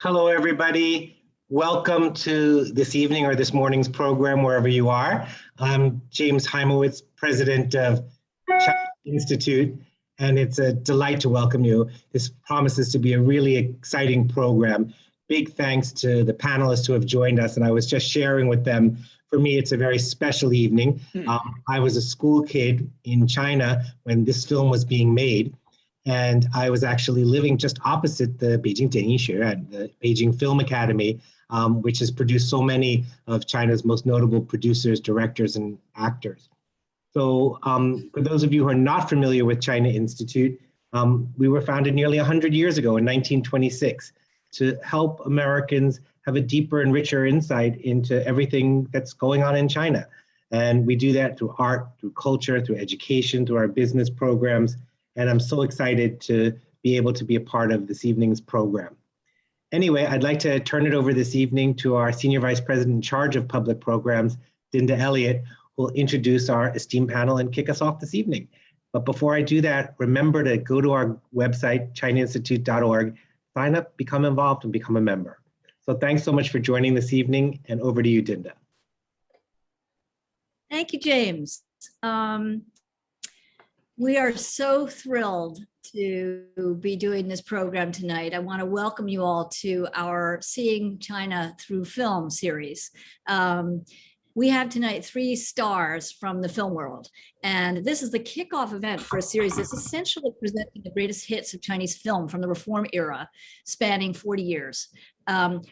Hello, everybody. Welcome to this evening or this morning's program, wherever you are. I'm James Heimowitz, president of China Institute, and it's a delight to welcome you. This promises to be a really exciting program. Big thanks to the panelists who have joined us, and I was just sharing with them. For me, it's a very special evening. I was a school kid in China when this film was being made, and I was actually living just opposite the Beijing Jianyinxue, the Beijing Film Academy, which has produced so many of China's most notable producers, directors, and actors. So for those of you who are not familiar with China Institute, we were founded nearly 100 years ago in 1926 to help Americans have a deeper and richer insight into everything that's going on in China. And we do that through art, through culture, through education, through our business programs. And I'm so excited to be able to be a part of this evening's program. Anyway, I'd like to turn it over this evening to our Senior Vice President in charge of public programs, Dinda Elliott, who will introduce our esteemed panel and kick us off this evening. But before I do that, remember to go to our website, chinainstitute.org, sign up, become involved, and become a member. So thanks so much for joining this evening, and over to you, Dinda. Thank you, James. We are so thrilled to be doing this program tonight. I want to welcome you all to our Seeing China Through Film series. We have tonight 3 stars from the film world, and this is the kickoff event for a series that's essentially presenting the greatest hits of Chinese film from the Reform era, spanning 40 years.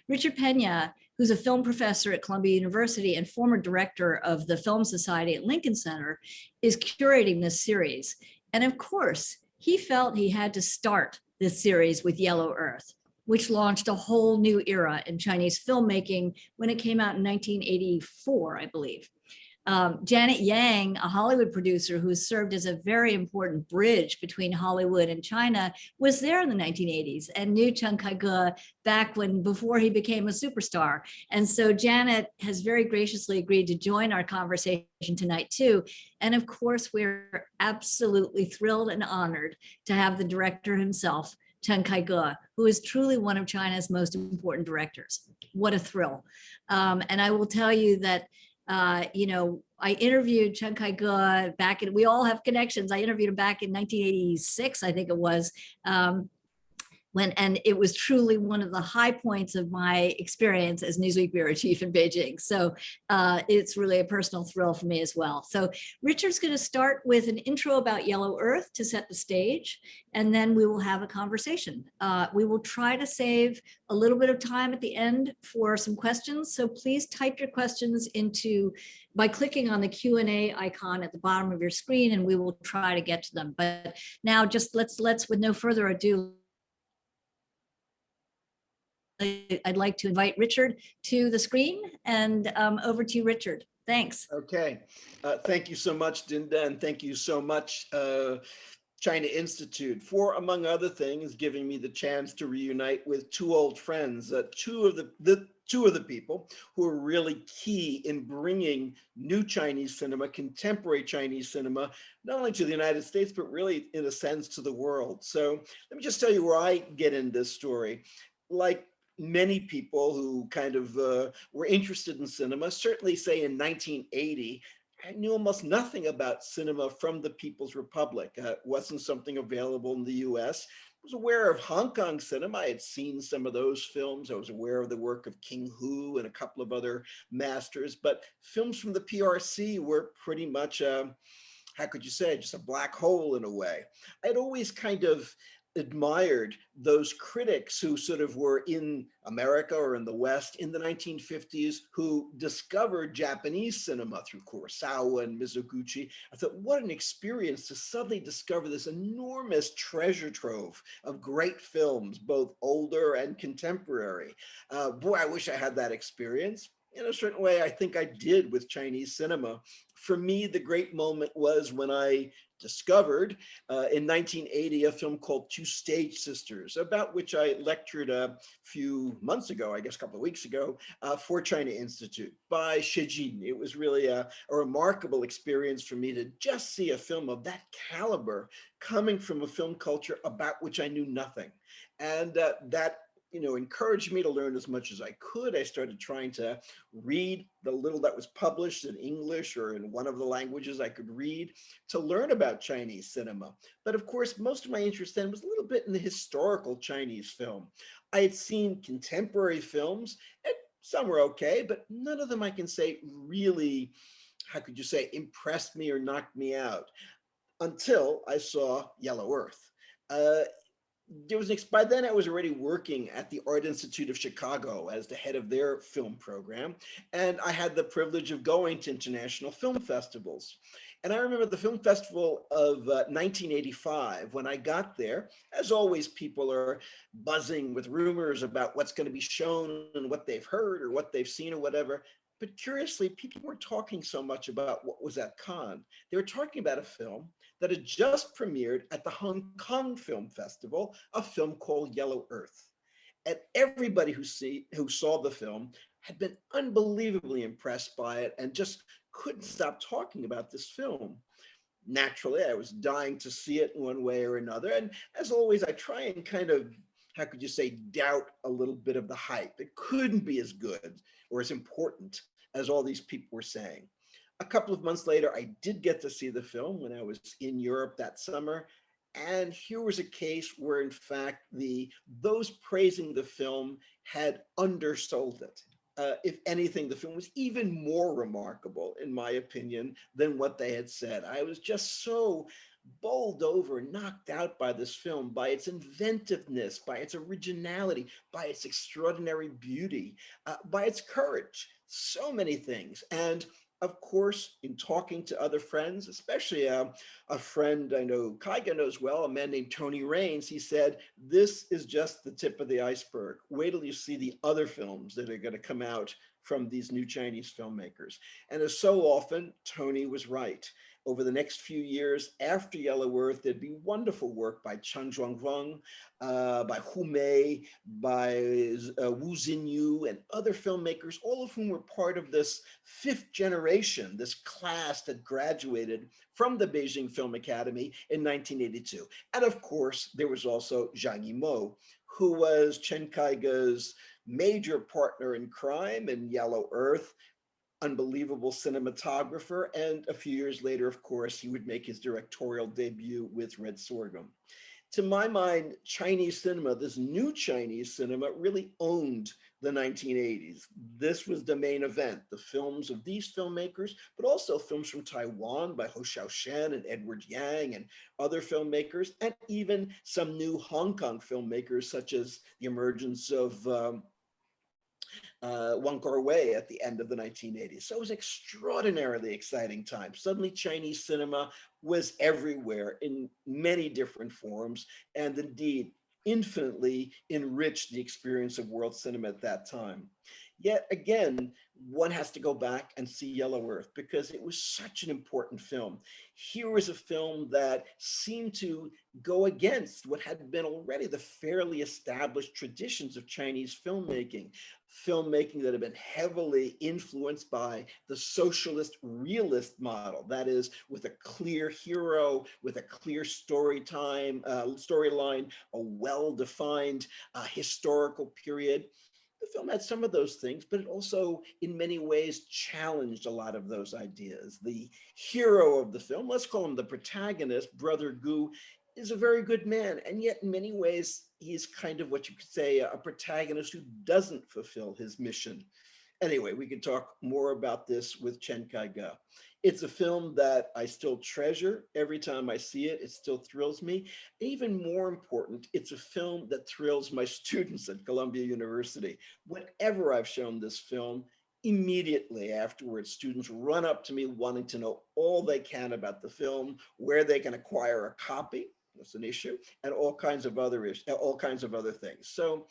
Richard Pena, who's a film professor at Columbia University and former director of the Film Society at Lincoln Center, is curating this series. And of course, he felt he had to start this series with Yellow Earth, which launched a whole new era in Chinese filmmaking when it came out in 1984, I believe. Janet Yang, a Hollywood producer who served as a very important bridge between Hollywood and China, was there in the 1980s and knew Chen Kaige before he became a superstar. And so Janet has very graciously agreed to join our conversation tonight too. And of course, we're absolutely thrilled and honored to have the director himself, Chen Kaige, who is truly one of China's most important directors. What a thrill. And I will tell you that I interviewed Chen Kaige we all have connections. I interviewed him back in 1986, I think it was, and it was truly one of the high points of my experience as Newsweek bureau chief in Beijing. So it's really a personal thrill for me as well. So Richard's going to start with an intro about Yellow Earth to set the stage, and then we will have a conversation. We will try to save a little bit of time at the end for some questions. So please type your questions by clicking on the Q&A icon at the bottom of your screen, and we will try to get to them. But now just let's with no further ado, I'd like to invite Richard to the screen, and over to you, Richard. Thanks. Okay. Thank you so much, Dinda, and thank you so much, China Institute, for, among other things, giving me the chance to reunite with 2 old friends, two of the people who are really key in bringing new Chinese cinema, contemporary Chinese cinema, not only to the United States, but really, in a sense, to the world. So let me just tell you where I get in this story. Like many people who kind of were interested in cinema, certainly say in 1980, I knew almost nothing about cinema from the People's Republic. It wasn't something available in the US. I was aware of Hong Kong cinema. I had seen some of those films. I was aware of the work of King Hu and a couple of other masters, but films from the PRC were pretty much, how could you say, just a black hole in a way. I'd always kind of admired those critics who sort of were in America or in the West in the 1950s who discovered Japanese cinema through Kurosawa and Mizoguchi. I thought, what an experience to suddenly discover this enormous treasure trove of great films, both older and contemporary. Boy, I wish I had that experience. In a certain way, I think I did with Chinese cinema. For me, the great moment was when I discovered in 1980 a film called Two Stage Sisters, about which I lectured a few months ago, I guess a couple of weeks ago, for China Institute by Xie Jin. It was really a remarkable experience for me to just see a film of that caliber coming from a film culture about which I knew nothing. And that encouraged me to learn as much as I could. I started trying to read the little that was published in English or in one of the languages I could read to learn about Chinese cinema. But of course, most of my interest then was a little bit in the historical Chinese film. I had seen contemporary films, and some were okay, but none of them I can say really, how could you say, impressed me or knocked me out until I saw Yellow Earth. Uh, by then I was already working at the Art Institute of Chicago as the head of their film program, and I had the privilege of going to international film festivals. And I remember the film festival of 1985. When I got there, as always, people are buzzing with rumors about what's going to be shown and what they've heard or what they've seen or whatever. But curiously, people weren't talking so much about what was at Cannes. They were talking about a film that had just premiered at the Hong Kong Film Festival, a film called Yellow Earth. And everybody who saw the film had been unbelievably impressed by it and just couldn't stop talking about this film. Naturally, I was dying to see it in one way or another. And as always, I try and kind of, how could you say, doubt a little bit of the hype. It couldn't be as good or as important as all these people were saying. A couple of months later, I did get to see the film when I was in Europe that summer. And here was a case where, in fact, those praising the film had undersold it. If anything, the film was even more remarkable, in my opinion, than what they had said. I was just so bowled over, knocked out by this film, by its inventiveness, by its originality, by its extraordinary beauty, by its courage, so many things. And of course, in talking to other friends, especially a friend I know Kaiga knows well, a man named Tony Raines, he said, this is just the tip of the iceberg. Wait till you see the other films that are going to come out from these new Chinese filmmakers. And as so often, Tony was right. Over the next few years after Yellow Earth, there'd be wonderful work by Chang Zhuangguang, by Hu Mei, by Wu Xinyu, and other filmmakers, all of whom were part of this fifth generation, this class that graduated from the Beijing Film Academy in 1982. And of course, there was also Zhang Yimou, who was Chen Kaige's major partner in crime in Yellow Earth, unbelievable cinematographer. And a few years later, of course, he would make his directorial debut with Red Sorghum. To my mind, Chinese cinema, this new Chinese cinema, really owned the 1980s. This was the main event, the films of these filmmakers, but also films from Taiwan by Hou Hsiao-hsien and Edward Yang and other filmmakers, and even some new Hong Kong filmmakers, such as the emergence of Wang Kar-wai at the end of the 1980s. So it was an extraordinarily exciting time. Suddenly Chinese cinema was everywhere in many different forms, and indeed infinitely enriched the experience of world cinema at that time. Yet again, one has to go back and see Yellow Earth because it was such an important film. Here was a film that seemed to go against what had been already the fairly established traditions of Chinese filmmaking that had been heavily influenced by the socialist realist model. That is, with a clear hero, with a clear storyline, a well-defined historical period. The film had some of those things, but it also, in many ways, challenged a lot of those ideas. The hero of the film, let's call him the protagonist, Brother Gu, is a very good man, and yet in many ways, he's kind of what you could say a protagonist who doesn't fulfill his mission. Anyway, we could talk more about this with Chen Kaige. It's a film that I still treasure. Every time I see it, it still thrills me. Even more important, it's a film that thrills my students at Columbia University. Whenever I've shown this film, immediately afterwards, students run up to me wanting to know all they can about the film, where they can acquire a copy. That's an issue, and all kinds of other things. So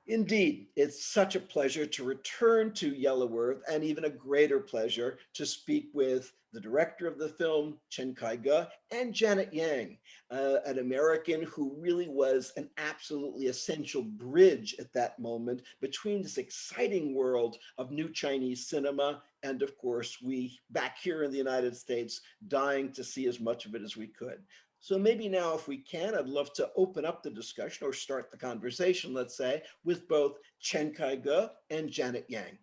indeed, it's such a pleasure to return to Yellow Earth, and even a greater pleasure to speak with the director of the film, Chen Kaige, and Janet Yang, an American who really was an absolutely essential bridge at that moment between this exciting world of new Chinese cinema and, of course, we back here in the United States dying to see as much of it as we could. So maybe now, if we can, I'd love to open up the discussion or start the conversation, let's say, with both Chen Kaige and Janet Yang.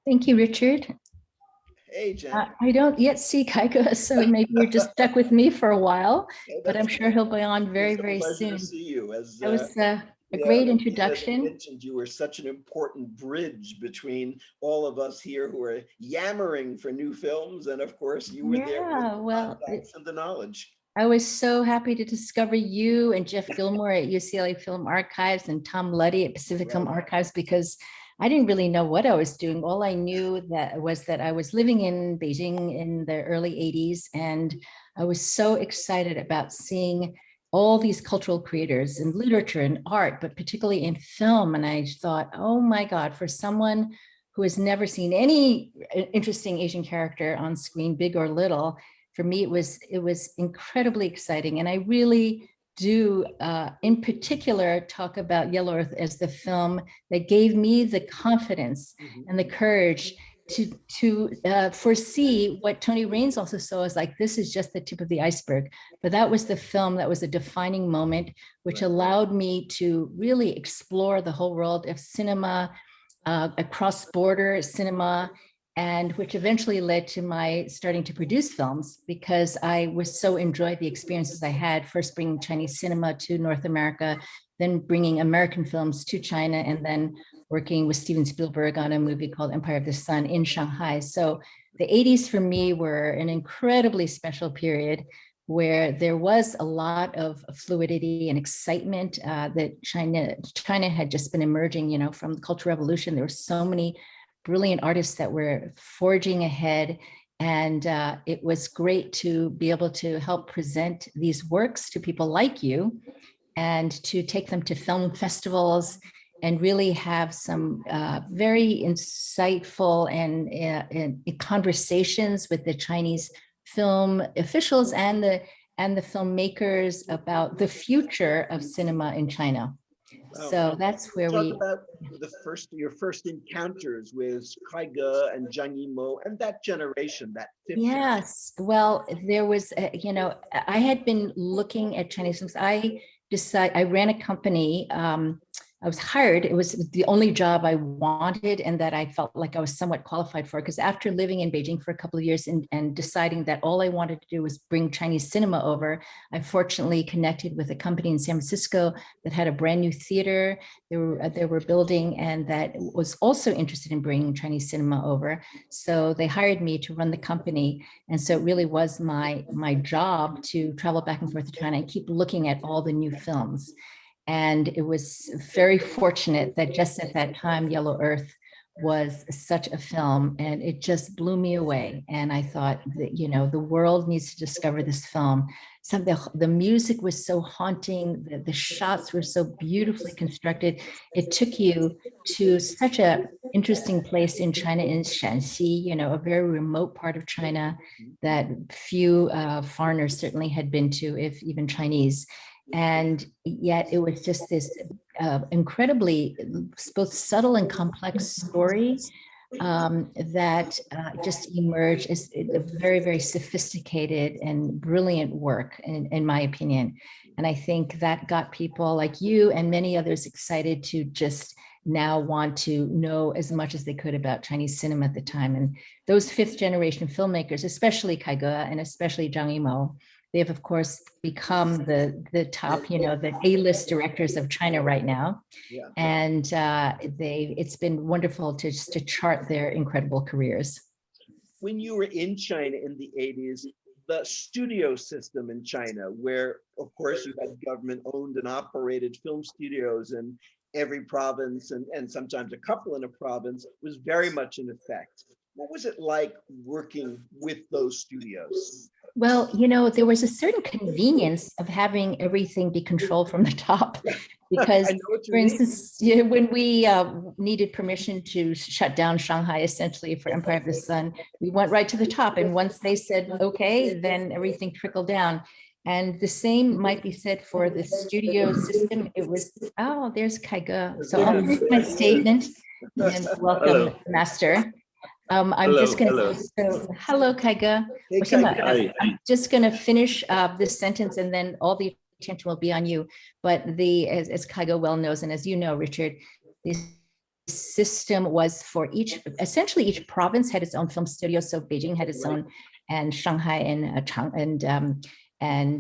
Thank you, Richard. Hey, Janet. I don't yet see Kaige, so maybe you're just stuck with me for a while, Okay, but I'm that's sure he'll be on very, it's a very pleasure soon. to see you. As That was a yeah, great as introduction. mentioned, you were such an important bridge between all of us here who are yammering for new films, and of course, you were there with Yeah, the well, contacts and the knowledge. I was so happy to discover you and Jeff Gilmore at UCLA Film Archives and Tom Luddy at Pacific Film Right. Archives, because I didn't really know what I was doing. All I knew that was that I was living in Beijing in the early 80s, and I was so excited about seeing all these cultural creators in literature and art, but particularly in film. And I thought, oh my God, for someone who has never seen any interesting Asian character on screen, big or little, for me, it was incredibly exciting. And I really do, in particular, talk about Yellow Earth as the film that gave me the confidence and the courage to foresee what Tony Raines also saw as like, this is just the tip of the iceberg. But that was the film that was a defining moment, which Right. allowed me to really explore the whole world of cinema, cross-border cinema, and which eventually led to my starting to produce films, because I was so enjoyed the experiences I had, first bringing Chinese cinema to North America, then bringing American films to China, and then working with Steven Spielberg on a movie called Empire of the Sun in Shanghai. So the 80s for me were an incredibly special period where there was a lot of fluidity and excitement that China had just been emerging, you know, from the Cultural Revolution. There were so many brilliant artists that were forging ahead. And it was great to be able to help present these works to people like you and to take them to film festivals and really have some very insightful and conversations with the Chinese film officials and the filmmakers about the future of cinema in China. Wow. So that's where Talk we about your first encounters with Kaige and Zhang Yimou and that generation, that fifth Yes, well, there was, you know, I had been looking at Chinese films. I ran a company. I was hired. It was the only job I wanted and that I felt like I was somewhat qualified for, because after living in Beijing for a couple of years and deciding that all I wanted to do was bring Chinese cinema over, I fortunately connected with a company in San Francisco that had a brand new theater they were building, and that was also interested in bringing Chinese cinema over. So they hired me to run the company. And so it really was my job to travel back and forth to China and keep looking at all the new films. And it was very fortunate that just at that time, Yellow Earth was such a film, and it just blew me away. And I thought that, you know, the world needs to discover this film. The music was so haunting, the shots were so beautifully constructed. It took you to such an interesting place in China, in Shanxi, you know, a very remote part of China that few foreigners certainly had been to, if even Chinese. And yet it was just this incredibly both subtle and complex story that just emerged as a very, very sophisticated and brilliant work, in my opinion. And I think that got people like you and many others excited to just now want to know as much as they could about Chinese cinema at the time. And those fifth generation filmmakers, especially Kaige and especially Zhang Yimou, they have, of course, become the top, you know, the A-list directors of China right now. Yeah. And it's been wonderful to chart their incredible careers. When you were in China in the 80s, the studio system in China, where, of course, you had government-owned and operated film studios in every province and sometimes a couple in a province, was very much in effect. What was it like working with those studios? Well, you know, there was a certain convenience of having everything be controlled from the top, because, for instance, when we needed permission to shut down Shanghai, essentially for Empire of the Sun, we went right to the top. And once they said, okay, then everything trickled down. And the same might be said for the studio system. It was, oh, there's Kaige. So I'll make my statement and welcome, Master. I'm Hello, just going hello. to, so, hello, Kaiga. Hey, Washima, Kaiga. I'm just going to finish this sentence and then all the attention will be on you. But as Kaiga well knows, and as you know, Richard, the system was for essentially each province had its own film studio. So Beijing had its own, and Shanghai and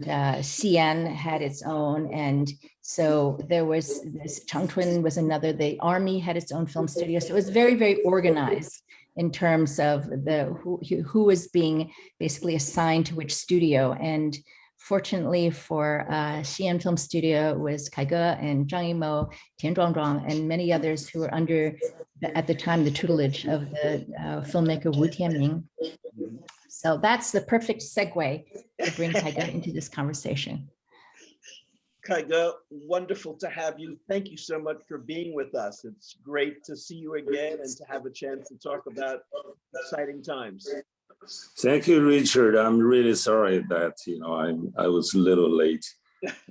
Xi'an had its own. And so there was this, Changchun was another, the army had its own film studio. So it was very, very organized in terms of who was being basically assigned to which studio. And fortunately for Xi'an Film Studio was Kaiga and Zhang Yimou, Tian Zhuangzhuang, and many others who were under, at the time, the tutelage of the filmmaker Wu Tianming. So that's the perfect segue to bring Kaiga into this conversation. Kaiga, wonderful to have you. Thank you so much for being with us. It's great to see you again and to have a chance to talk about exciting times. Thank you, Richard. I'm really sorry that I was a little late,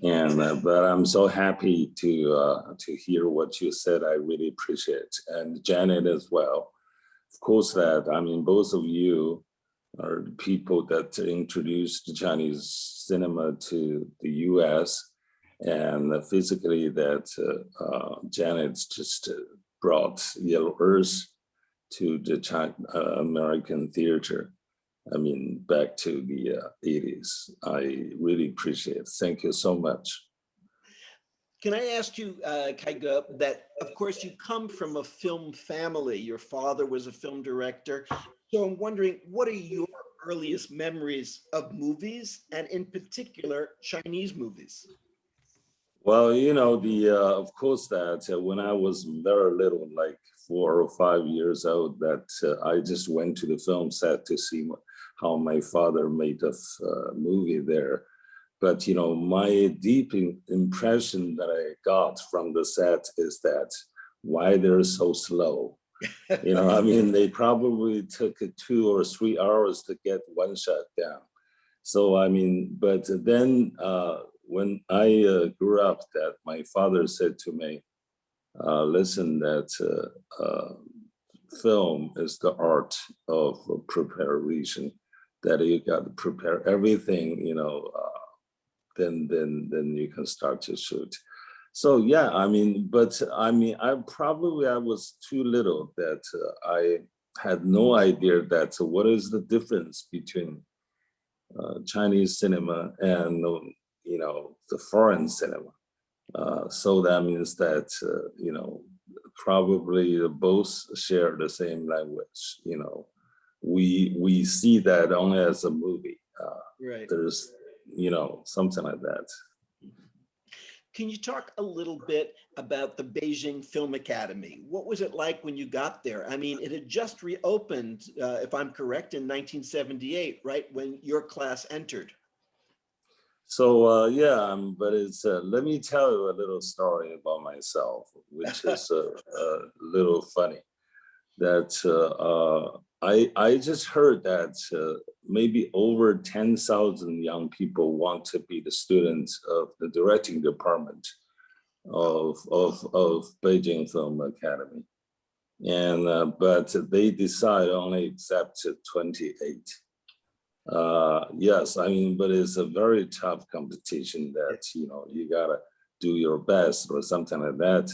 and but I'm so happy to hear what you said. I really appreciate, and Janet as well. Of course, that both of you are the people that introduced Chinese cinema to the U.S. and physically that Janet just brought Yellow Earth to the American theater. Back to the 80s. I really appreciate it. Thank you so much. Can I ask you, Kaiga, that of course you come from a film family. Your father was a film director. So I'm wondering, what are your earliest memories of movies, and in particular, Chinese movies? Well, of course that when I was very little, like 4 or 5 years old, that I just went to the film set to see how my father made a movie there. But, my deep impression that I got from the set is that why they're so slow. They probably took 2 or 3 hours to get one shot down. So, but then when I grew up, that my father said to me, listen, that film is the art of preparation, that you got to prepare everything, then you can start to shoot. So yeah, I was too little that I had no idea that what is the difference between Chinese cinema and the foreign cinema. So that means that probably both share the same language. We see that only as a movie. Right. There's something like that. Can you talk a little bit about the Beijing Film Academy? What was it like when you got there? It had just reopened, if I'm correct, in 1978, right, when your class entered. So yeah, but it's let me tell you a little story about myself, which is a little funny. That I just heard that maybe over 10,000 young people want to be the students of the directing department of Beijing Film Academy, and but they decide only accept 28. Yes, but it's a very tough competition that, you gotta do your best or something like that.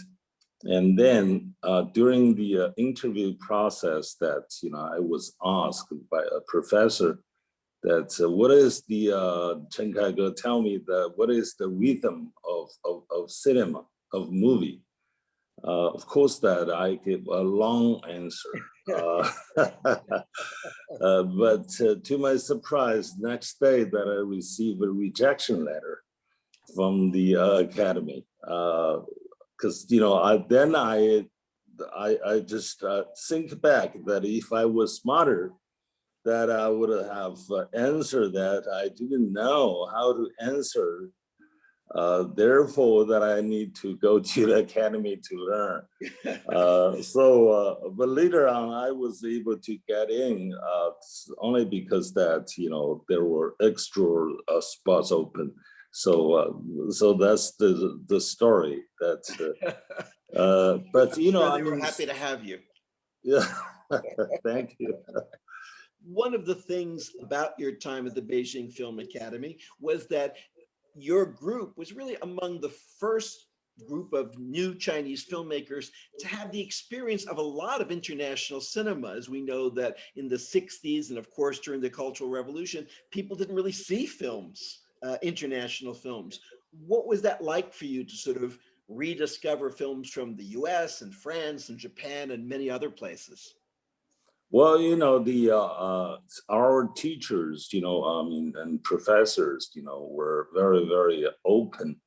And then during the interview process that, I was asked by a professor that what is the, Chen Kaiga, tell me what is the rhythm of cinema, of movie? Of course that I give a long answer. But to my surprise, next day that I received a rejection letter from the academy, because I just think back that if I was smarter, that I would have answered that I didn't know how to answer. Therefore, that I need to go to the academy to learn. But later on, I was able to get in only because that there were extra spots open. So that's the story. That, but they were happy to have you. Yeah, thank you. One of the things about your time at the Beijing Film Academy was that your group was really among the first group of new Chinese filmmakers to have the experience of a lot of international cinema. As we know that in the 60s, and of course during the Cultural Revolution, people didn't really see films, international films. What was that like for you to sort of rediscover films from the US and France and Japan and many other places? Well, our teachers, and professors, were very, very open.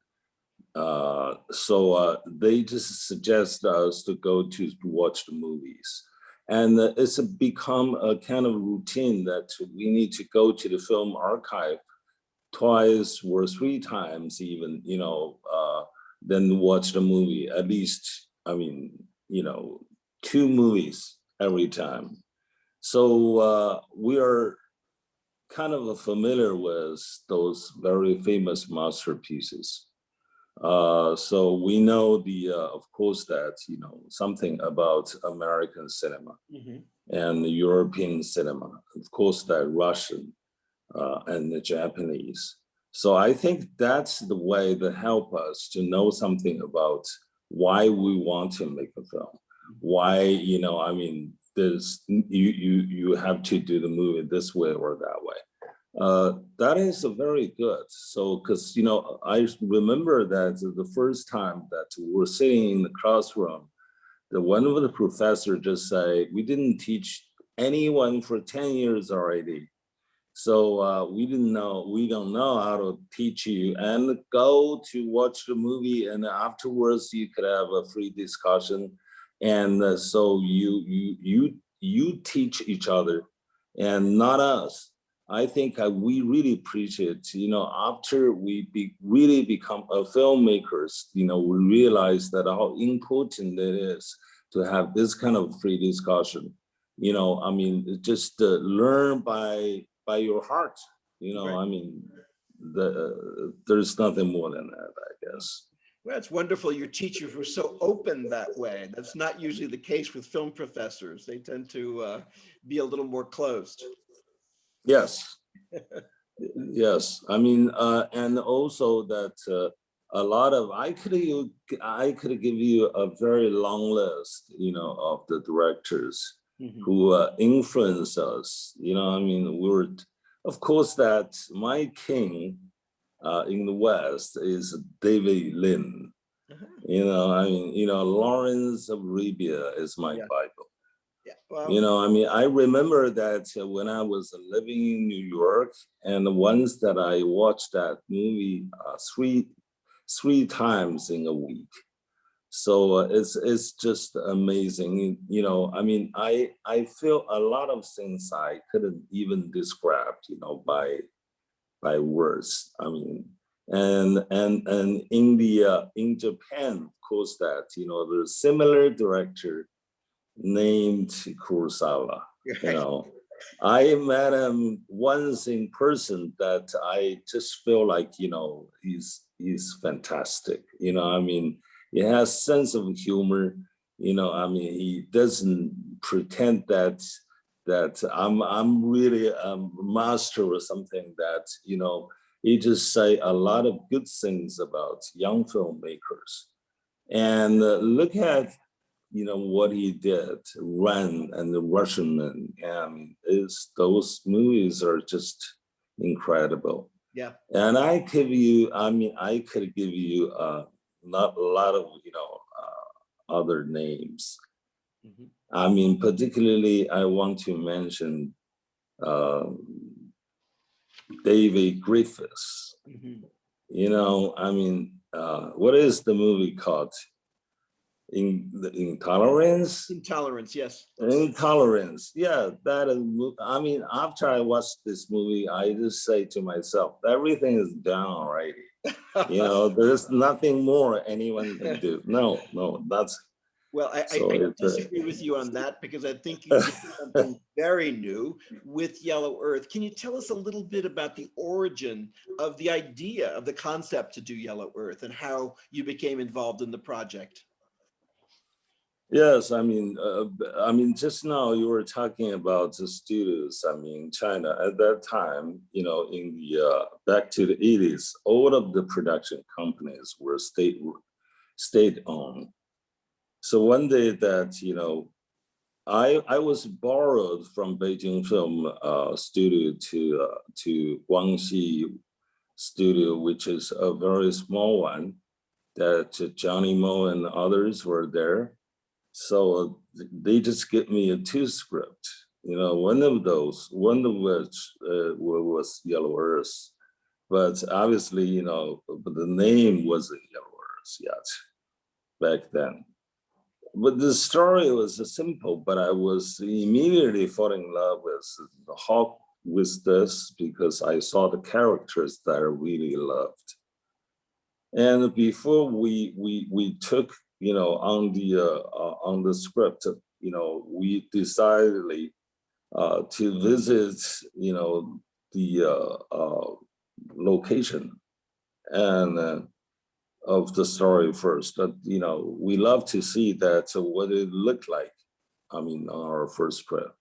So they just suggest us to go to watch the movies. And it's become a kind of routine that we need to go to the film archive twice or three times even, then watch the movie. At least, two movies every time. So we are kind of familiar with those very famous masterpieces. So we know of course, that, something about American cinema and European cinema, of course, that Russian and the Japanese. So I think that's the way that help us to know something about why we want to make a film. Why, there's you have to do the movie this way or that way. That is very good. So, because I remember that the first time that we were sitting in the classroom, the one of the professor just say, we didn't teach anyone for 10 years already. So we don't know how to teach you, and go to watch the movie, and afterwards you could have a free discussion. And so you teach each other and not us. I think we really appreciate, after we really become filmmakers, we realize that how important it is to have this kind of free discussion. Just learn by your heart, Right. There's nothing more than that, I guess. Well, it's wonderful your teachers were so open that way. That's not usually the case with film professors. They tend to be a little more closed. Yes, yes. And also that a lot of I could give you a very long list, of the directors who influence us. We were, of course, that my king in the West is David Lin. Lawrence of Arabia is my Yeah. Bible. Yeah. Well, I remember that when I was living in New York, and once that I watched that movie three times in a week. So it's just amazing. I feel a lot of things I couldn't even describe, by words. And in Japan, of course, that there's similar director named Kurosawa. right. I met him once in person. That I just feel like he's fantastic. He has sense of humor. He doesn't pretend that I'm really a master or something. That he just say a lot of good things about young filmmakers. And look at what he did, Ran and the Russian Man, and those movies are just incredible. Yeah. And I could give you not a lot of other names. Particularly I want to mention David Griffiths. What is the movie called? Intolerance? Intolerance, yes. Intolerance. Yeah, that is. After I watched this movie, I just say to myself, everything is done already. There's nothing more anyone can do. No, that's. Well, I So disagree with you on that, because I think you did something very new with Yellow Earth. Can you tell us a little bit about the origin of the idea, of the concept to do Yellow Earth, and how you became involved in the project? Yes, I mean, just now you were talking about the studios. I mean, China at that time, you know, in the back to the 80s, all of the production companies were state owned. So one day that, you know, I was borrowed from Beijing Film Studio to Guangxi Studio, which is a very small one that Johnny Mo and others were there. So they just give me a two script, you know, one of which was Yellow Earth, but obviously, you know, the name wasn't Yellow Earth yet back then. But the story was simple, but I was immediately falling in love with this because I saw the characters that I really loved. And before we took, you know, on the script, you know, we decided to visit, you know, the location and of the story first. But you know, we love to see that what it looked like. I mean, on our first trip.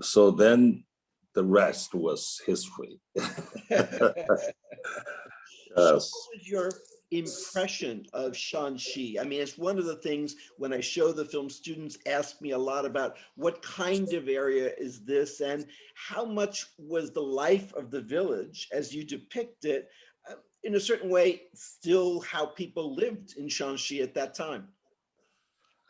So then the rest was history. So Yes. what was your impression of Shanxi? I mean, it's one of the things when I show the film, students ask me a lot about what kind of area is this and how much was the life of the village as you depict it, in a certain way, still how people lived in Shanxi at that time.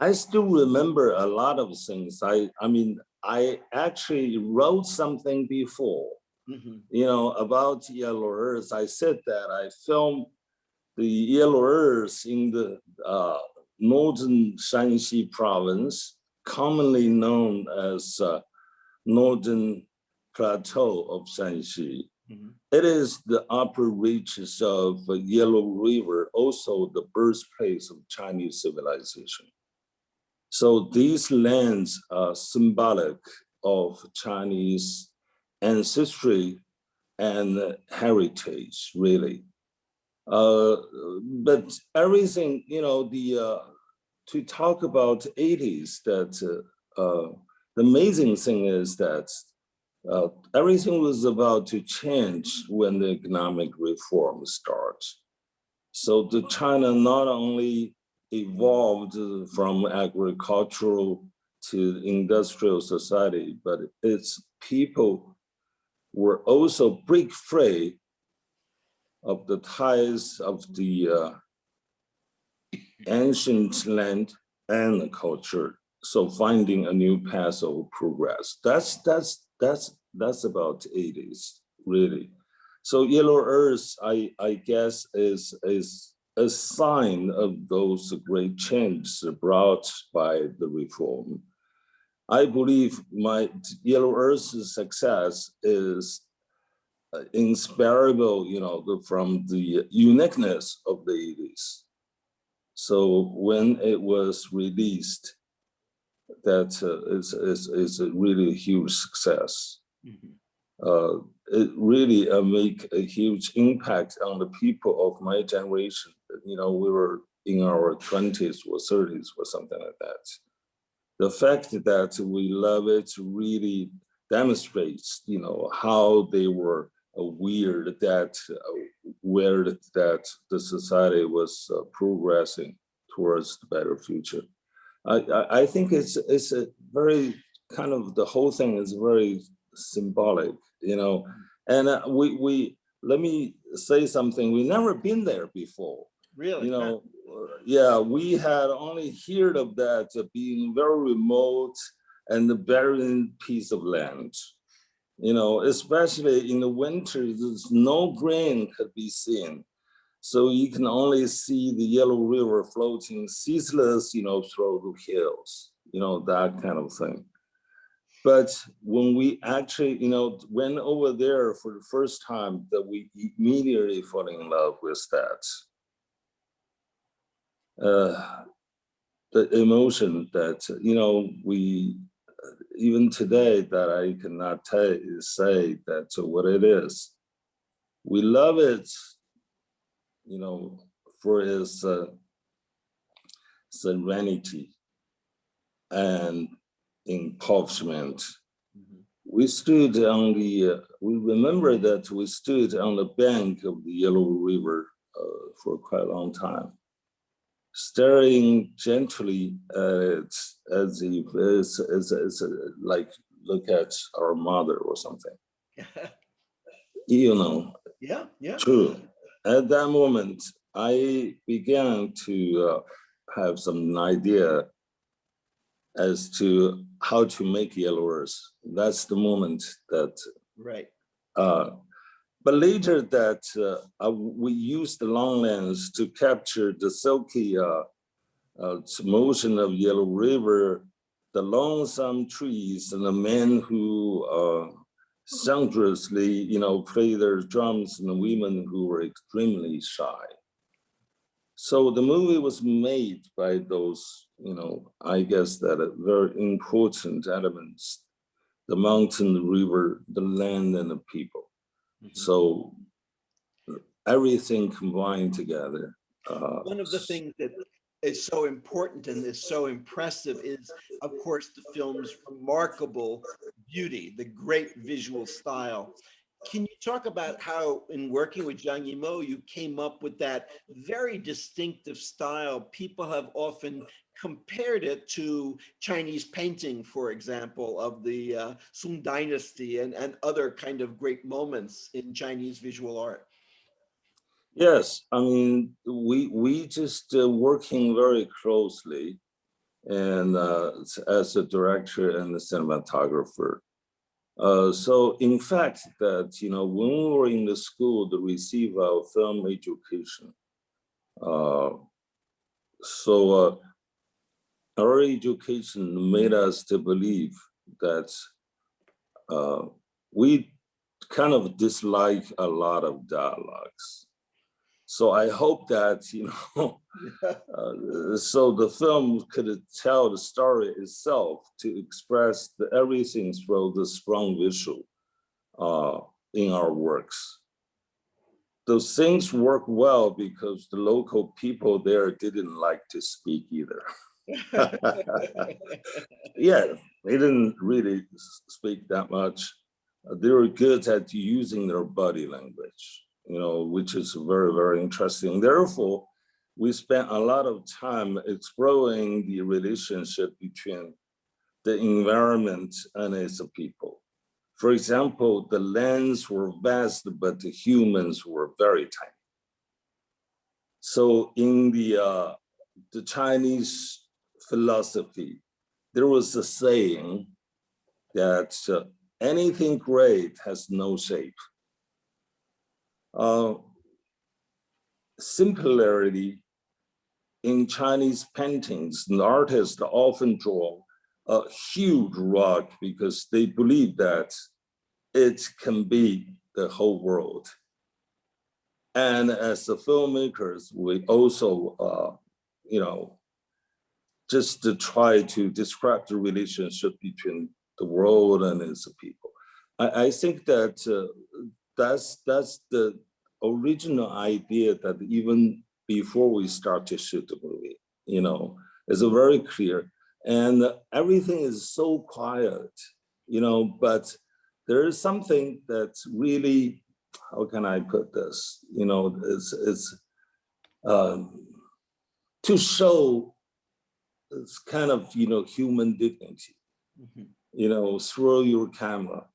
I still remember a lot of things. I mean, I actually wrote something before, you know, about Yellow Earth. I said that I filmed the Yellow Earth in the northern Shanxi province, commonly known as Northern Plateau of Shanxi. It is the upper reaches of Yellow River, also the birthplace of Chinese civilization. So these lands are symbolic of Chinese ancestry and heritage, really. But everything, you know, to talk about 80s, that the amazing thing is that everything was about to change when the economic reform starts. So the China not only evolved from agricultural to industrial society, but its people were also break free of the ties of the ancient land and culture. So finding a new path of progress. That's about 80s, really. So Yellow Earth, I guess, is a sign of those great changes brought by the reform. I believe my Yellow Earth's success is inspirable, you know, from the uniqueness of the 80s. So when it was released, that is a really huge success. It really make a huge impact on the people of my generation. You know, we were in our 20s or 30s or something like that. The fact that we love it really demonstrates, you know, how they were aware that the society was progressing towards the better future. I think it's a very kind of, the whole thing is very symbolic, you know. And we let me say something. We never been there before. Really? You know, yeah, we had only heard of that being very remote and a barren piece of land. You know, especially in the winter, there's no grain could be seen. So you can only see the Yellow River floating ceaseless, you know, through the hills, you know, that kind of thing. But when we actually, you know, went over there for the first time, that we immediately fall in love with that. The emotion that, you know, we, even today, that I cannot say that what it is. We love it, you know, for its serenity, and impoverishment. We stood on the, we remember that we stood on the bank of the Yellow River for quite a long time, staring gently at it as if as like look at our mother or something. You know, Yeah, yeah. true. At that moment, I began to have some idea as to how to make Yellow Earth. That's the moment that, Right. but later that we used the long lens to capture the silky motion of Yellow River, the lonesome trees, and the men who soundlessly, you know, play their drums, and the women who were extremely shy. So the movie was made by those, you know, I guess that are very important elements: the mountain, the river, the land, and the people. So everything combined together. One of the things that is so important and is so impressive is, of course, the film's remarkable beauty, the great visual style. Can you talk about how, in working with Zhang Yimou, you came up with that very distinctive style? People have often compared it to Chinese painting, for example, of the Song Dynasty and other kind of great moments in Chinese visual art. Yes, I mean, we just working very closely, and as a director and a cinematographer. So in fact, that, you know, when we were in the school to receive our film education, our education made us to believe that we kind of dislike a lot of dialogues. So I hope that, you know, so the film could tell the story itself to express everything through the strong visual in our works. Those things work well because the local people there didn't like to speak either. Yeah, they didn't really speak that much. They were good at using their body language, you know, which is very, very interesting. Therefore, we spent a lot of time exploring the relationship between the environment and its people. For example, the lands were vast, but the humans were very tiny. So in the Chinese philosophy, there was a saying that anything great has no shape. Similarly, in Chinese paintings, the artists often draw a huge rock because they believe that it can be the whole world. And as the filmmakers, we also, you know, just to try to describe the relationship between the world and its people. I think that that's the original idea that even before we start to shoot the movie, you know, is very clear. And everything is so quiet, you know, but there is something that's really, how can I put this? You know, it's to show it's kind of, you know, human dignity, you know, through your camera.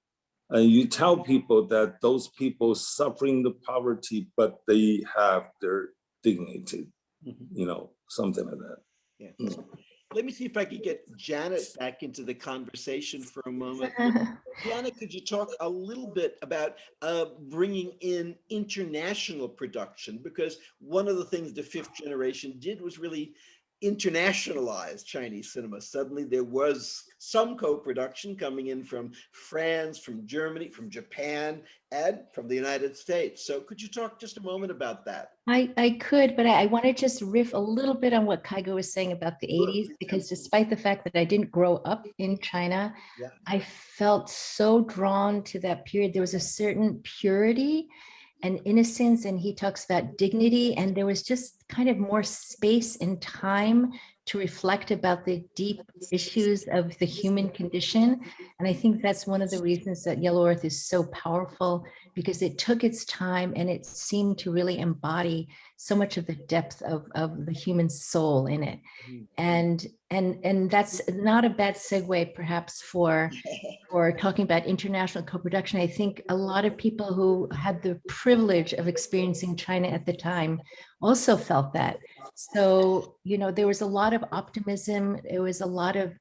And you tell people that those people suffering the poverty, but they have their dignity, you know, something like that. Yeah. Let me see if I could get Janet back into the conversation for a moment. Janet, could you talk a little bit about bringing in international production? Because one of the things the fifth generation did was really internationalize Chinese cinema. Suddenly there was some co-production coming in from France, from Germany, from Japan, and from the United States. So could you talk just a moment about that? I could, but I want to just riff a little bit on what Kaigo was saying about the 80s, because despite the fact that I didn't grow up in China, Yeah. I felt so drawn to that period. There was a certain purity and innocence, and he talks about dignity, and there was just kind of more space and time to reflect about the deep issues of the human condition. And I think that's one of the reasons that Yellow Earth is so powerful, because it took its time and it seemed to really embody so much of the depth of the human soul in it. And that's not a bad segue perhaps for talking about international co-production. I think a lot of people who had the privilege of experiencing China at the time also felt that. So, you know, there was a lot of optimism, there was a lot of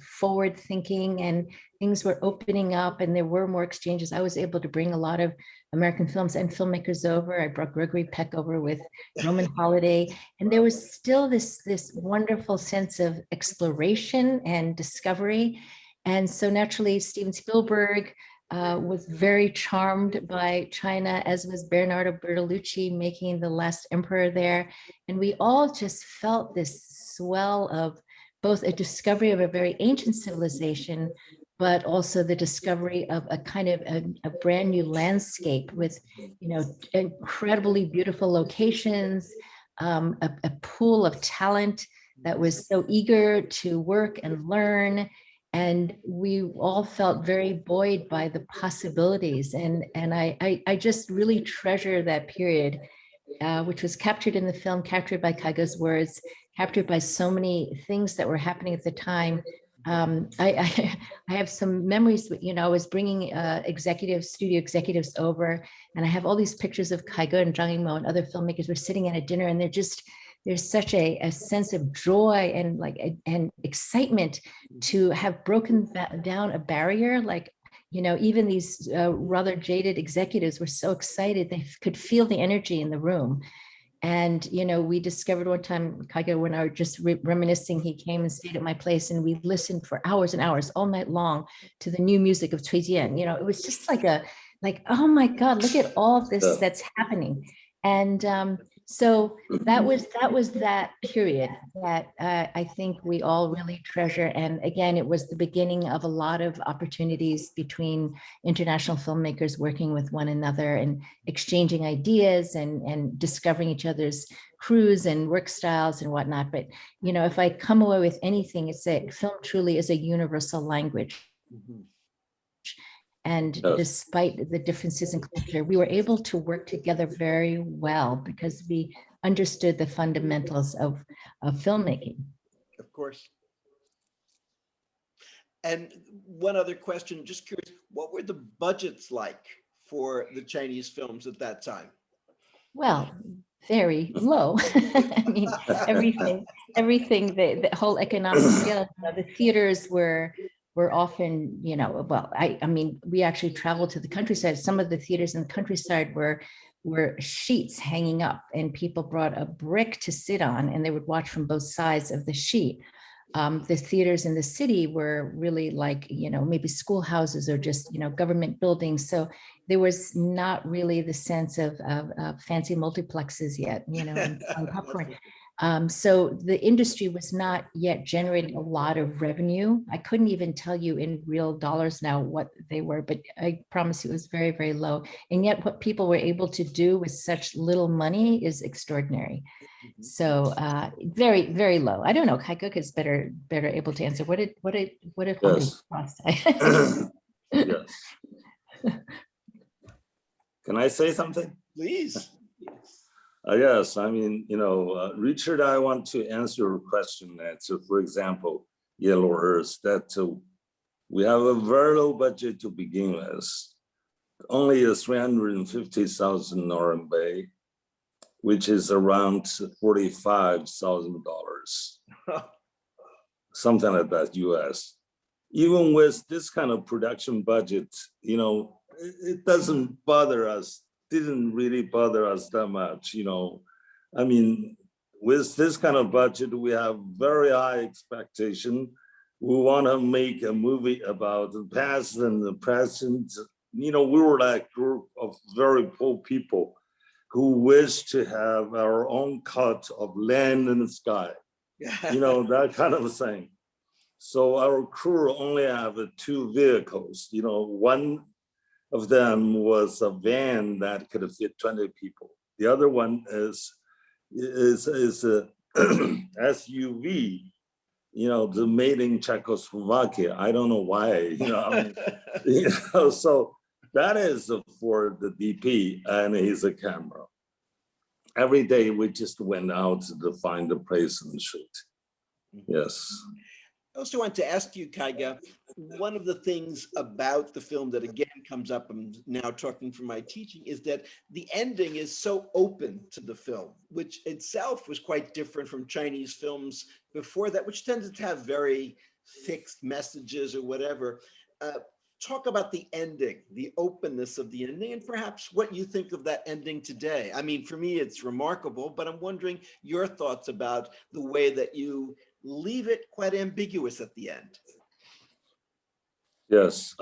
forward thinking, and things were opening up and there were more exchanges. I was able to bring a lot of American films and filmmakers over. I brought Gregory Peck over with Roman Holiday, and there was still this wonderful sense of exploration and discovery. And so naturally, Steven Spielberg was very charmed by China, as was Bernardo Bertolucci making The Last Emperor there. And we all just felt this swell of both a discovery of a very ancient civilization, but also the discovery of a kind of a brand new landscape with, you know, incredibly beautiful locations, a pool of talent that was so eager to work and learn. And we all felt very buoyed by the possibilities. And I just really treasure that period, which was captured in the film, captured by Kaigo's words, captured by so many things that were happening at the time. I have some memories, you know, I was bringing studio executives over, and I have all these pictures of Kaigo and Zhang Yimou and other filmmakers. We're sitting at a dinner, and there's such a sense of joy and and excitement to have broken down a barrier. Like, you know, even these rather jaded executives were so excited, they could feel the energy in the room. And, you know, we discovered one time, Kaigo, when I was just reminiscing, he came and stayed at my place, and we listened for hours and hours all night long to the new music of Cui Jian. You know, it was just like oh my God, look at all this that's happening. And so that was that period that I think we all really treasure. And again, it was the beginning of a lot of opportunities between international filmmakers working with one another and exchanging ideas and discovering each other's crews and work styles and whatnot. But, you know, if I come away with anything, it's that film truly is a universal language. And despite the differences in culture, we were able to work together very well because we understood the fundamentals of filmmaking. Of course. And one other question, just curious, what were the budgets like for the Chinese films at that time? Well, very low. I mean, everything, the whole economic scale, you know, the theaters were often, you know, well, I mean, we actually traveled to the countryside. Some of the theaters in the countryside were sheets hanging up, and people brought a brick to sit on, and they would watch from both sides of the sheet. The theaters in the city were really like, you know, maybe schoolhouses or just, you know, government buildings. So there was not really the sense of fancy multiplexes yet, you know, and popcorn. So the industry was not yet generating a lot of revenue. I couldn't even tell you in real dollars now what they were, but I promise you it was very, very low. And yet what people were able to do with such little money is extraordinary. So very, very low. I don't know, Kaigo is better able to answer. What did Yes. cost? Yes. Can I say something? Please. Yes, I mean, you know, Richard, I want to answer your question that, so for example, Yellow Earth, that we have a very low budget to begin with, only a 350,000 RMB, which is around $45,000, something like that, US. Even with this kind of production budget, you know, it doesn't bother us. Didn't really bother us that much, you know. I mean, with this kind of budget, we have very high expectation. We want to make a movie about the past and the present. You know, we were like a group of very poor people who wish to have our own cut of land and sky, you know, that kind of a thing. So our crew only have 2 vehicles, you know, one of them was a van that could fit 20 people. The other one is SUV, the made in Czechoslovakia. I don't know why, I mean, so that is for the DP and his camera. Every day we just went out to find a place and shoot. Yes. I also want to ask you, Kaiga, one of the things about the film that again comes up, I'm now talking from my teaching, is that the ending is so open to the film, which itself was quite different from Chinese films before that, which tended to have very fixed messages or whatever. Talk about the ending, the openness of the ending, and perhaps what you think of that ending today. I mean, for me, it's remarkable, but I'm wondering your thoughts about the way that you leave it quite ambiguous at the end. Yes,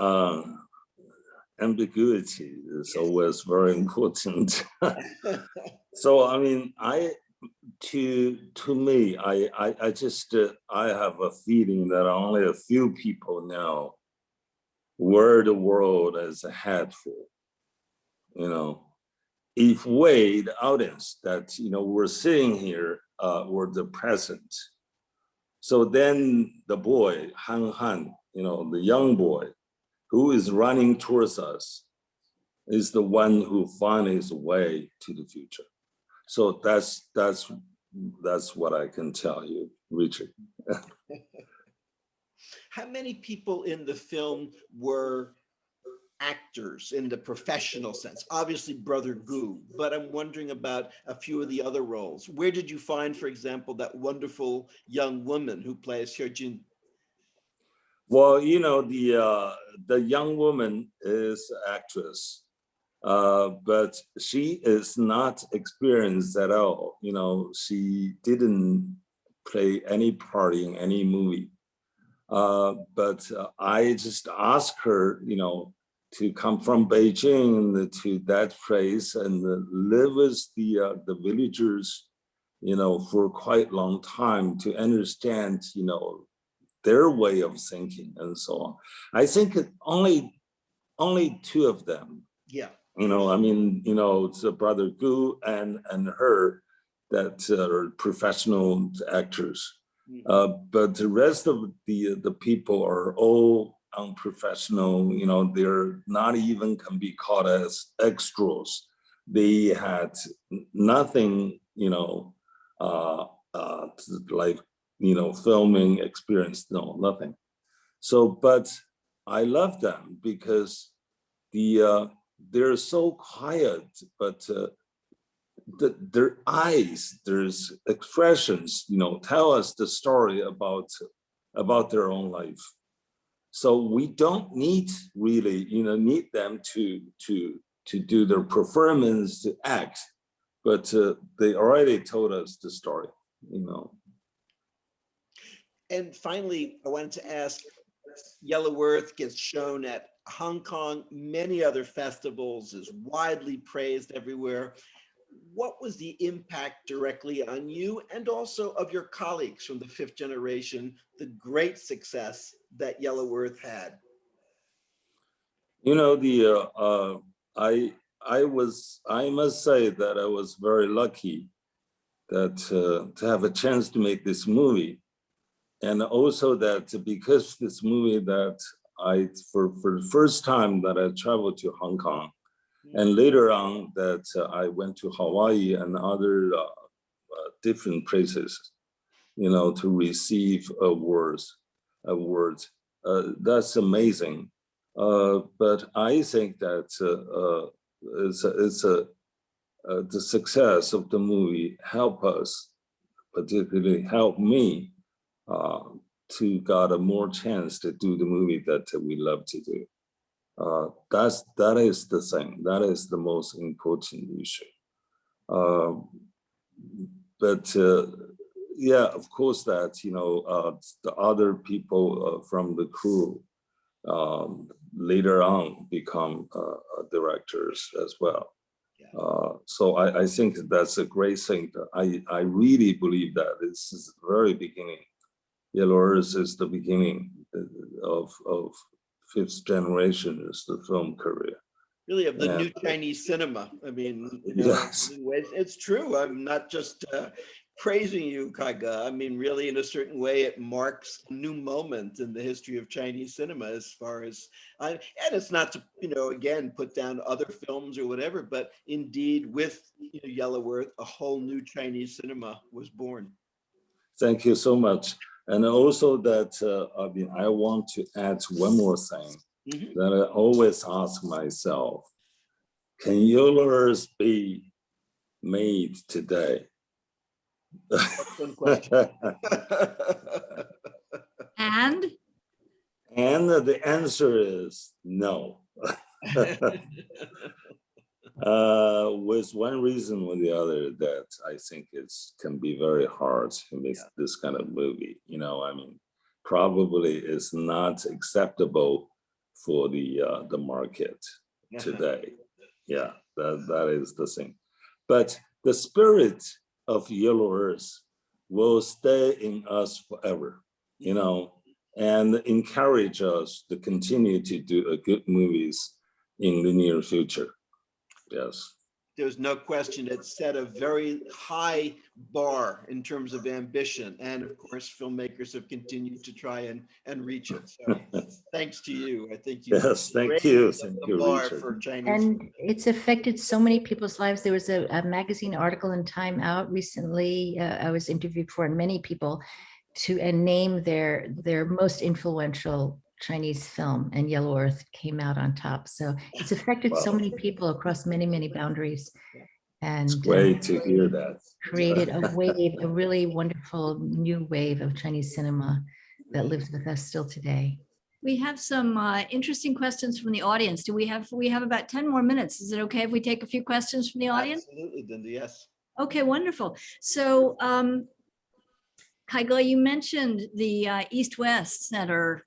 ambiguity is always very important. So, I mean, to me, I just, I have a feeling that only a few people know where the world is headed for. If we, the audience, that, we're sitting here, we're the present. So then the boy, Han Han, the young boy who is running towards us is the one who finds his way to the future. So that's what I can tell you, Richard. How many people in the film were actors in the professional sense? Obviously Brother Gu, but I'm wondering about a few of the other roles. Where did you find, for example, that wonderful young woman who plays Hyojin? Well, the young woman is actress, but she is not experienced at all. She didn't play any part in any movie. But I just asked her, to come from Beijing to that place and live with the villagers, for quite a long time to understand, their way of thinking and so on. I think only two of them. Yeah. I mean, it's a Brother Gu and her that are professional actors. But the rest of the people are all unprofessional. They're not even can be called as extras. They had nothing, like, filming experience. No, nothing. So, but I love them because they're so quiet, but their eyes, there's expressions, tell us the story about their own life. So we don't need really, need them to do their performance, to act, but they already told us the story, And finally, I wanted to ask, Yellow Earth gets shown at Hong Kong, many other festivals, is widely praised everywhere. What was the impact directly on you and also of your colleagues from the fifth generation, the great success that Yellow Earth had? I must say that I was very lucky that to have a chance to make this movie. And also that because this movie that for the first time that I traveled to Hong Kong, and later on that I went to Hawaii and other different places, to receive awards. That's amazing. But I think that the success of the movie help us, particularly help me, to got a more chance to do the movie that we love to do. That is the thing. That is the most important issue. But yeah, of course that the other people from the crew later on become directors as well. So I think that's a great thing. I really believe that this is the very beginning. Yellow Earth is the beginning of fifth generation is the film career. Really of the new Chinese cinema. I mean, yes. it's true. I'm not just praising you, Kaiga. I mean, really, in a certain way, it marks a new moment in the history of Chinese cinema as far as, and it's not to, again, put down other films or whatever, but indeed with Yellow Earth, a whole new Chinese cinema was born. Thank you so much. And also that, I want to add one more thing that I always ask myself. Can Yellow Earth be made today? Good question. And And the answer is no. With one reason or the other that I think can be very hard to make this kind of movie. Probably it's not acceptable for the market today. Yeah, that is the thing. But the spirit of Yellow Earth will stay in us forever, and encourage us to continue to do good movies in the near future. Yes. There's no question it set a very high bar in terms of ambition. And of course, filmmakers have continued to try and reach it. So thanks to you. I think you Yes, thank raised you. the Thank you, bar Richard. for Chinese. And it's affected so many people's lives. There was a magazine article in Time Out recently. I was interviewed for, and many people and name their most influential Chinese film, and Yellow Earth came out on top. So it's affected so many people across many, many boundaries. And It's great to hear that. created a wave, a really wonderful new wave of Chinese cinema that lives with us still today. we have some interesting questions from the audience. We have about 10 more minutes. Is it okay if we take a few questions from the audience? Absolutely, Dinda, yes. Okay, wonderful. So Kaiga, you mentioned the East-West Center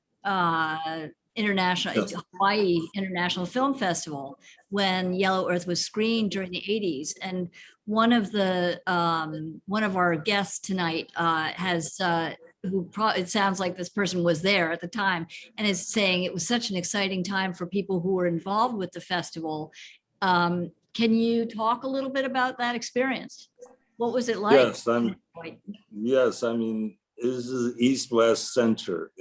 Yes. Hawaii International Film Festival when Yellow Earth was screened during the 80s. And one of our guests tonight it sounds like this person was there at the time and is saying it was such an exciting time for people who were involved with the festival. Can you talk a little bit about that experience? What was it like? Yes, this is East-West Center,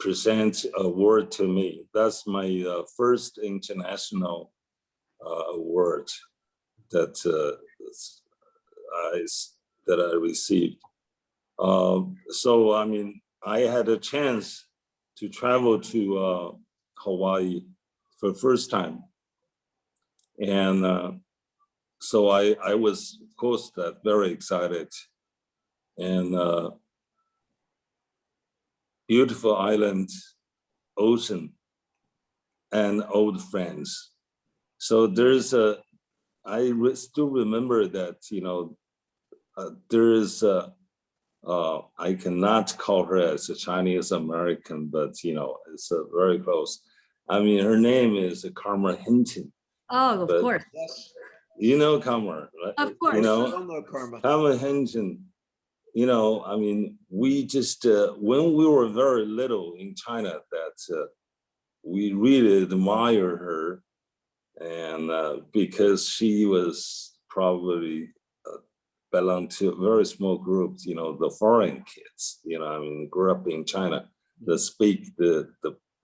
present award to me. That's my first international award that I received. So I had a chance to travel to Hawaii for the first time, and so I was, of course, very excited, and beautiful island, ocean, and old friends. So I still remember that, there is I cannot call her as a Chinese American, but it's very close. Her name is Karma Hinton. Oh, of course. Yes. You know Karma, right? Of course. I don't know Karma. Karma Hinton. We just when we were very little in China, that we really admire her, and because she was probably belonged to a very small group, the foreign kids, grew up in China that speak the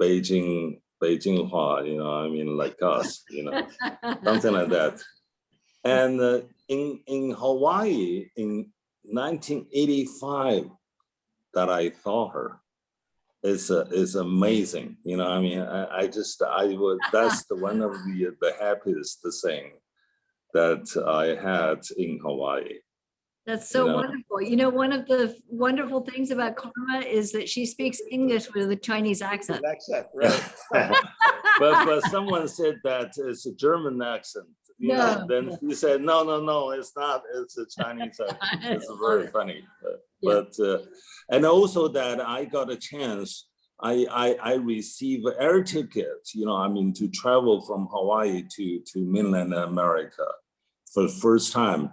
Beijing Hua, like us, something like that. And in Hawaii in 1985, that I saw her, is amazing. That's one of the happiest thing that I had in Hawaii. That's so wonderful. One of the wonderful things about Karma is that she speaks English with a Chinese accent. Accent, right. but someone said that it's a German accent. Then he said, no, it's not. It's a Chinese accent. It's very funny. But and also that I got a chance. I received air tickets. To travel from Hawaii to mainland America for the first time.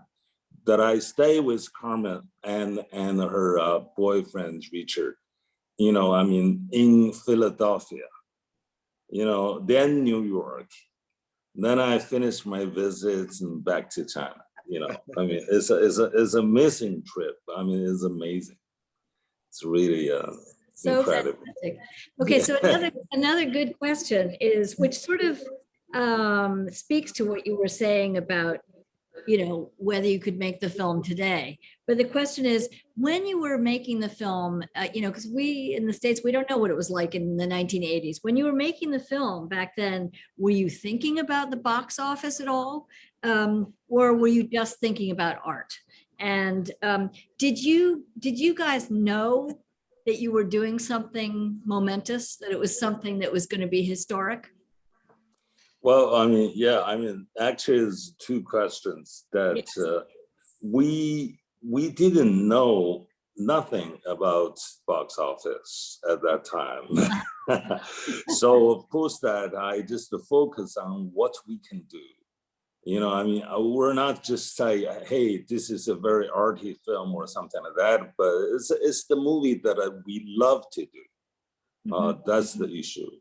That I stay with Carmen and her boyfriend Richard, in Philadelphia, then New York. Then I finished my visits and back to China. you know, I mean, it's a missing trip. I mean, it's amazing. It's really So incredible. fantastic. Okay, so another good question is, which sort of speaks to what you were saying about, you know, whether you could make the film today. But the question is, when you were making the film, you know, because we in the States, we don't know what it was like in the 1980s. When you were making the film back then, were you thinking about the box office at all? Or were you just thinking about art? And did you guys know that you were doing something momentous, that it was something that was going to be historic? Well, I mean, yeah, I mean, actually, it's two questions that Yes. we didn't know nothing about box office at that time. So of course that I just focus on what we can do. You know, I mean, we're not just say, hey, this is a very arty film or something like that, but it's the movie that we love to do. That's the issue.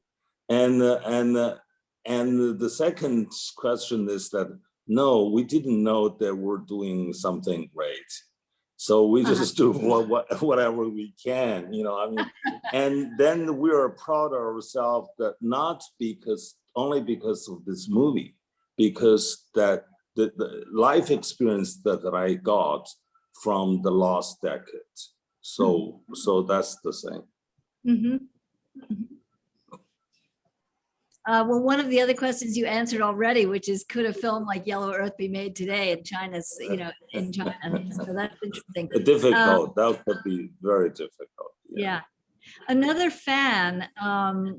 And the second question is that, no, we didn't know that we're doing something great. So we just do whatever we can, you know, I mean, and then we are proud of ourselves that not only because of this movie, because that the life experience that I got from the last decade. So that's the thing. Mm-hmm. Well, one of the other questions you answered already, which is, could a film like Yellow Earth be made today in China's, you know, in China? So that's interesting. Difficult. That could be very difficult. Yeah. Another fan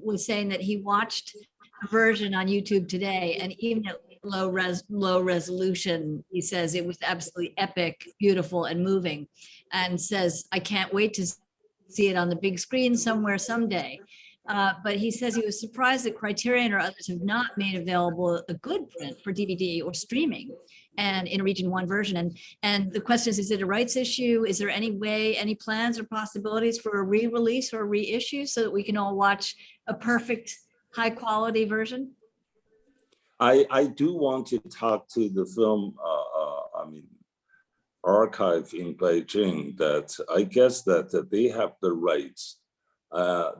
was saying that he watched a version on YouTube today, and even at low resolution, he says it was absolutely epic, beautiful, and moving, and says, I can't wait to see it on the big screen somewhere someday. But he says he was surprised that Criterion or others have not made available a good print for DVD or streaming and in a region 1 version. And the question is it a rights issue? Is there any way, any plans or possibilities for a re-release or reissue so that we can all watch a perfect high quality version? I do want to talk to the film, archive in Beijing, that I guess that they have the rights.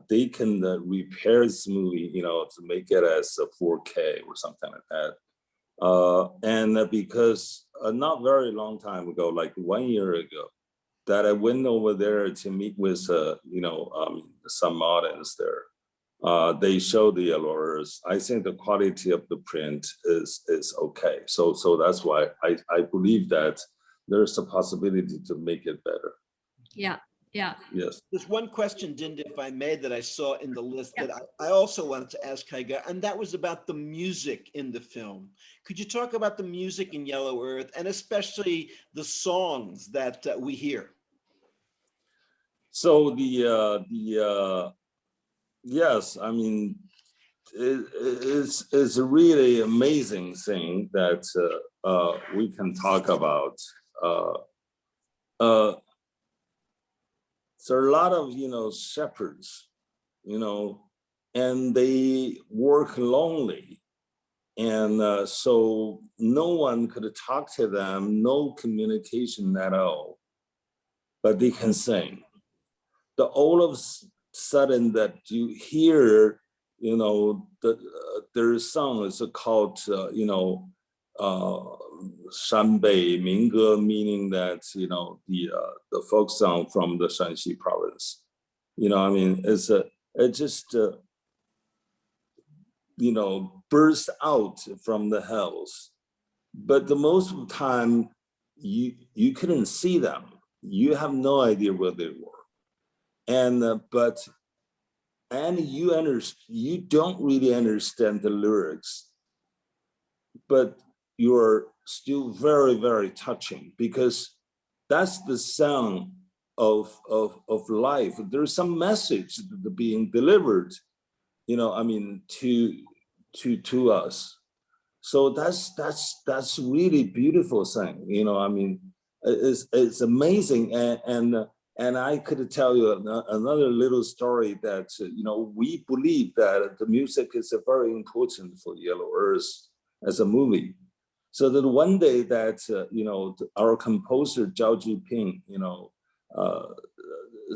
They can repair this movie, you know, to make it as a 4K or something like that. And because not very long time ago, like 1 year ago, that I went over there to meet with, some audience there. They show the Yellow Earth. I think the quality of the print is okay. So that's why I believe that there's a possibility to make it better. Yeah. Yeah. Yes. There's one question, Dinda, if I may, that I saw in the list that I also wanted to ask Haige, and that was about the music in the film. Could you talk about the music in Yellow Earth, and especially the songs that we hear? So yes, I mean, it's a really amazing thing that we can talk about. There are a lot of, shepherds, and they work lonely. And so no one could talk to them, no communication at all, but they can sing. All of a sudden that you hear, their song is called, Shanbei Mingge, meaning that, the folk song from the Shanxi province. I mean, it just, bursts out from the hills. But the most of the time, you couldn't see them. You have no idea where they were. And you don't really understand the lyrics, but you're still very, very touching, because that's the sound of life. There's some message being delivered, to us. So that's really beautiful thing. It's amazing. And I could tell you another little story that, we believe that the music is very important for Yellow Earth as a movie. So that one day that, our composer, Zhao Jiping,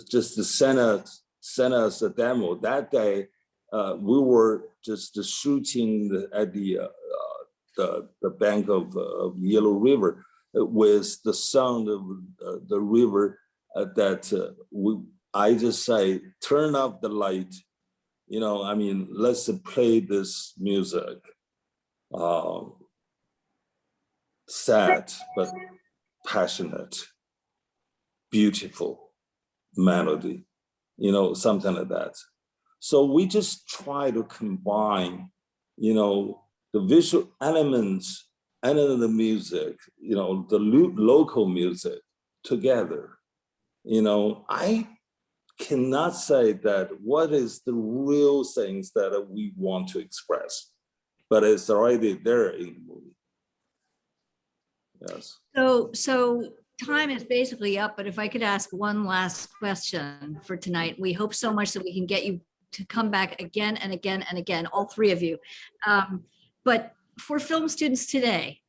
just sent us a demo. That day, we were just shooting at the bank of Yellow River with the sound of the river I just say, turn off the light, let's play this music. Sad, but passionate, beautiful melody, something like that. So we just try to combine, the visual elements and then the music, the local music together. I cannot say that what is the real things that we want to express, but it's already there in the movie. Yes. So time is basically up, but if I could ask one last question for tonight, we hope so much that we can get you to come back again and again and again, all three of you. But for film students today,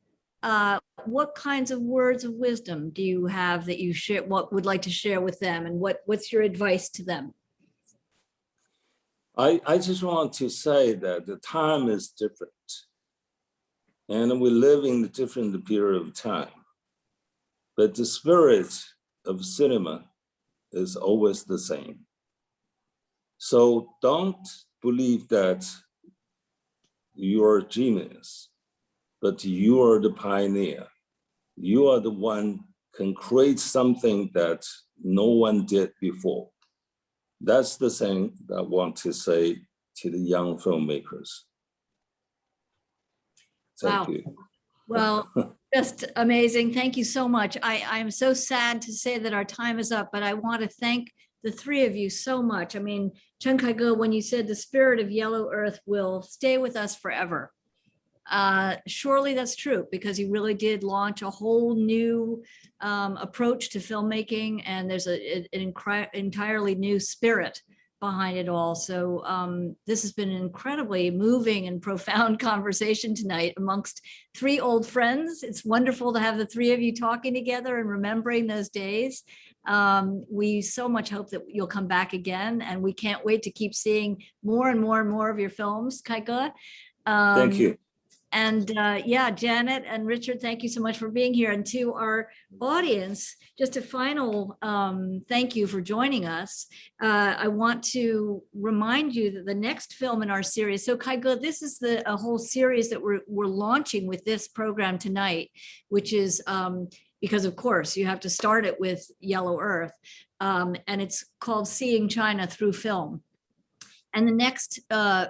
what kinds of words of wisdom do you have that you share, what would like to share with them, and what's your advice to them? I just want to say that the time is different. And we live in a different period of time. But the spirit of cinema is always the same. So don't believe that you are a genius, but you are the pioneer. You are the one can create something that no one did before. That's the thing that I want to say to the young filmmakers. Thank you. Well, just amazing. Thank you so much. I'm so sad to say that our time is up, but I want to thank the three of you so much. I mean, Chen Kaige, when you said the spirit of Yellow Earth will stay with us forever, surely that's true, because he really did launch a whole new approach to filmmaking, and there's an entirely new spirit behind it all. So this has been an incredibly moving and profound conversation tonight amongst three old friends. It's wonderful to have the three of you talking together and remembering those days. We so much hope that you'll come back again, and we can't wait to keep seeing more and more and more of your films, Kaige. Thank you. And yeah, Janet and Richard, thank you so much for being here. And to our audience, just a final thank you for joining us. I want to remind you that the next film in our series, so Kaige, this is a whole series that we're launching with this program tonight, which is because of course you have to start it with Yellow Earth, and it's called Seeing China Through Film. And the next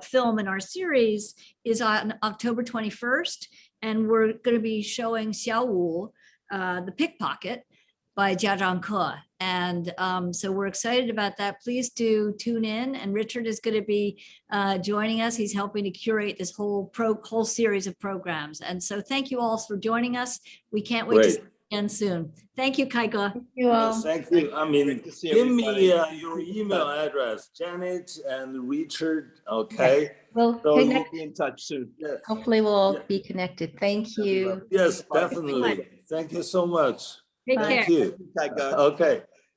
film in our series is on October 21st, and we're going to be showing Xiao Wu, The Pickpocket by Jia Zhangke. And so we're excited about that. Please do tune in. And Richard is going to be joining us. He's helping to curate this whole series of programs. And so thank you all for joining us. We can't wait to see you again soon. Thank you, Kaige. Thank you all. Yes, thank you. I mean, Great to see give me everybody. your email address, Janet and Richard, okay? We'll So We'll connect. be in touch soon. Yes, Hopefully we'll all Yeah. be connected. Thank you. yes, definitely. Thank you so much. Take Bye. care. Thank you. Kaige. Okay.